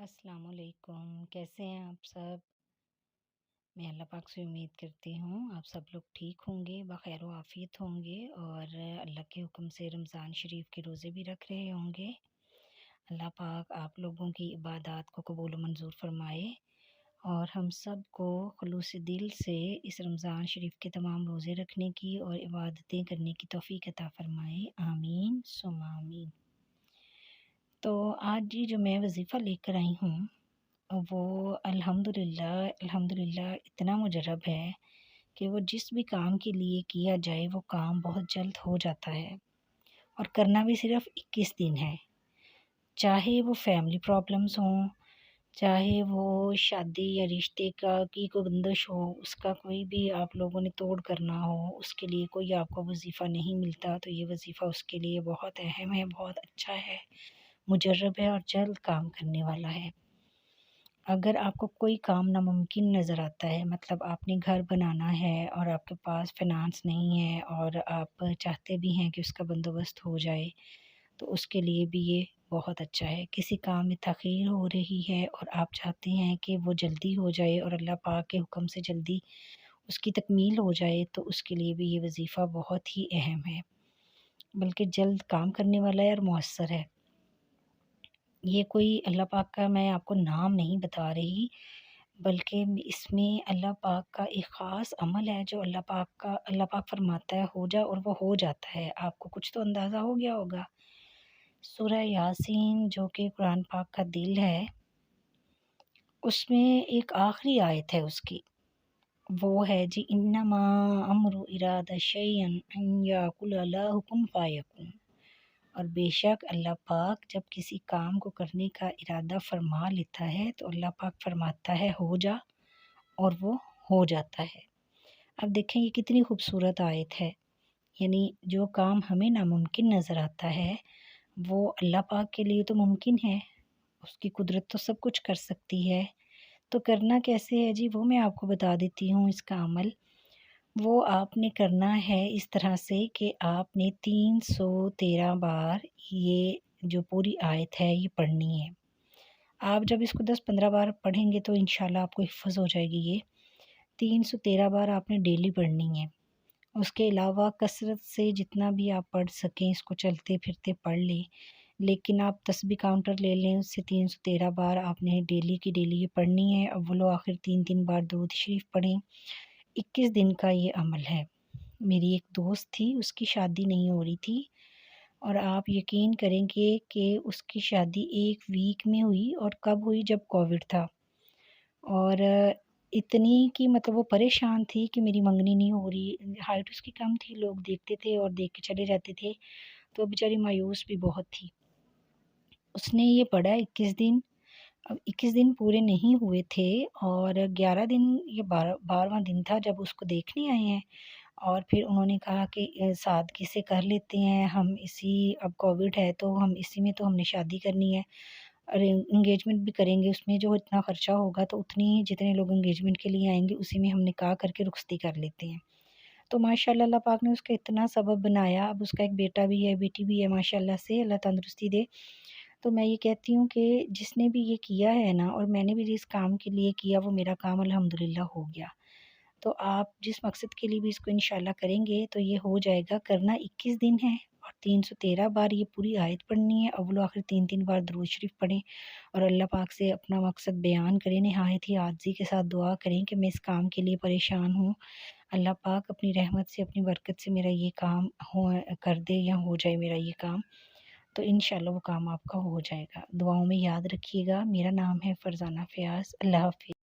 अस्सलाम वालेकुम। कैसे हैं आप सब? मैं अल्लाह पाक से उम्मीद करती हूँ आप सब लोग ठीक होंगे, बख़ैर व आफ़ियत होंगे और अल्लाह के हुक्म से रमज़ान शरीफ के रोज़े भी रख रहे होंगे। अल्लाह पाक आप लोगों की इबादत को कबूल व मंज़ूर फ़रमाए और हम सब को खुलूस दिल से इस रमज़ान शरीफ के तमाम रोज़े रखने की और इबादतें करने की तौफ़ीक अता फ़रमाए। आमीन सुम्मा आमीन। तो आज ये जो मैं वज़ीफ़ा लेकर आई हूँ वो अल्हम्दुलिल्लाह इतना मुजरब है कि वो जिस भी काम के लिए किया जाए वो काम बहुत जल्द हो जाता है और करना भी सिर्फ़ 21 दिन है। चाहे वो फैमिली प्रॉब्लम्स हों, चाहे वो शादी या रिश्ते की कोई बंदिश हो, उसका कोई भी आप लोगों ने तोड़ करना हो, उसके लिए कोई आपको वज़ीफ़ा नहीं मिलता तो ये वज़ीफ़ा उसके लिए बहुत अहम है, बहुत अच्छा है, मुजर्रब है और जल्द काम करने वाला है। अगर आपको कोई काम नामुमकिन नज़र आता है, मतलब आपने घर बनाना है और आपके पास फ़ाइनेंस नहीं है और आप चाहते भी हैं कि उसका बंदोबस्त हो जाए, तो उसके लिए भी ये बहुत अच्छा है। किसी काम में तख़ीर हो रही है और आप चाहते हैं कि वो जल्दी हो जाए और अल्लाह पाक के हुक्म से जल्दी उसकी तकमील हो जाए, तो उसके लिए भी ये वज़ीफ़ा बहुत ही अहम है, बल्कि जल्द काम करने वाला है और मौसर है। ये कोई अल्लाह पाक का मैं आपको नाम नहीं बता रही, बल्कि इसमें अल्लाह पाक का एक ख़ास अमल है जो अल्लाह पाक फ़रमाता है हो जा और वो हो जाता है। आपको कुछ तो अंदाज़ा हो गया होगा। सूरह यासीन जो कि कुरान पाक का दिल है, उसमें एक आखिरी आयत है उसकी, वो है जी इन्नमा अम्रु इरादा शैअन अन यक़ूला लहु कुन फ़यकुन। और बेशक अल्लाह पाक जब किसी काम को करने का इरादा फ़रमा लेता है तो अल्लाह पाक फ़रमाता है हो जा और वो हो जाता है। अब देखें ये कितनी खूबसूरत आयत है, यानी जो काम हमें नामुमकिन नज़र आता है वो अल्लाह पाक के लिए तो मुमकिन है, उसकी कुदरत तो सब कुछ कर सकती है। तो करना कैसे है जी, वो मैं आपको बता देती हूँ इसका अमल। वो आपने करना है इस तरह से कि आपने 313 बार ये जो पूरी आयत है ये पढ़नी है। आप जब इसको 10-15 बार पढ़ेंगे तो इंशाल्लाह आपको हिफ़्ज़ हो जाएगी ये। 313 बार आपने डेली पढ़नी है। उसके अलावा कसरत से जितना भी आप पढ़ सकें इसको चलते-फिरते पढ़ लें। लेकिन आप तस्बीह काउंटर ले लें, उससे 313 बार आपने डेली की डेली ये पढ़नी है। अव्वल व आखिर 3-3 बार दुरूद शरीफ पढ़ें। 21 दिन का ये अमल है। मेरी एक दोस्त थी, उसकी शादी नहीं हो रही थी और आप यकीन करेंगे कि उसकी शादी 1 वीक में हुई और कब हुई, जब कोविड था। और इतनी कि मतलब वो परेशान थी कि मेरी मंगनी नहीं हो रही, हाइट उसकी कम थी, लोग देखते थे और देख के चले जाते थे, तो बेचारी मायूस भी बहुत थी। उसने ये पढ़ा 21 दिन। अब 21 दिन पूरे नहीं हुए थे और 11 दिन ये 12वाँ दिन था जब उसको देखने आए हैं और फिर उन्होंने कहा कि सादगी से कर लेते हैं हम, इसी अब कोविड है तो हम इसी में तो हमने शादी करनी है और एंगेजमेंट भी करेंगे, उसमें जो इतना ख़र्चा होगा तो उतनी ही जितने लोग एंगेजमेंट के लिए आएँगे उसी में हम निकाह करके रुखसती कर लेते हैं। तो माशाल्लाह अल्लाह पाक ने उसका इतना सबब बनाया, अब उसका एक बेटा भी है, बेटी भी है, माशाल्लाह से अल्लाह तंदुरुस्ती दे। तो मैं ये कहती हूँ कि जिसने भी ये किया है ना और मैंने भी जिस काम के लिए किया वो मेरा काम अल्हम्दुलिल्लाह हो गया। तो आप जिस मकसद के लिए भी इसको इंशाल्लाह करेंगे तो ये हो जाएगा। करना 21 दिन है और 313 बार ये पूरी आयत पढ़नी है। अव्वल व आखिर 3-3 बार दुरूद शरीफ पढ़ें और अल्लाह पाक से अपना मकसद बयान करें, निहायत ही आजिज़ी के साथ दुआ करें कि मैं इस काम के लिए परेशान हूँ। अल्लाह पाक अपनी रहमत से, अपनी बरकत से मेरा ये काम हो कर दे या हो जाए मेरा ये काम। तो इंशाल्लाह वो काम आपका हो जाएगा। दुआओं में याद रखिएगा। मेरा नाम है फ़रज़ाना फ़याज़। अल्लाह हाफ़िज़।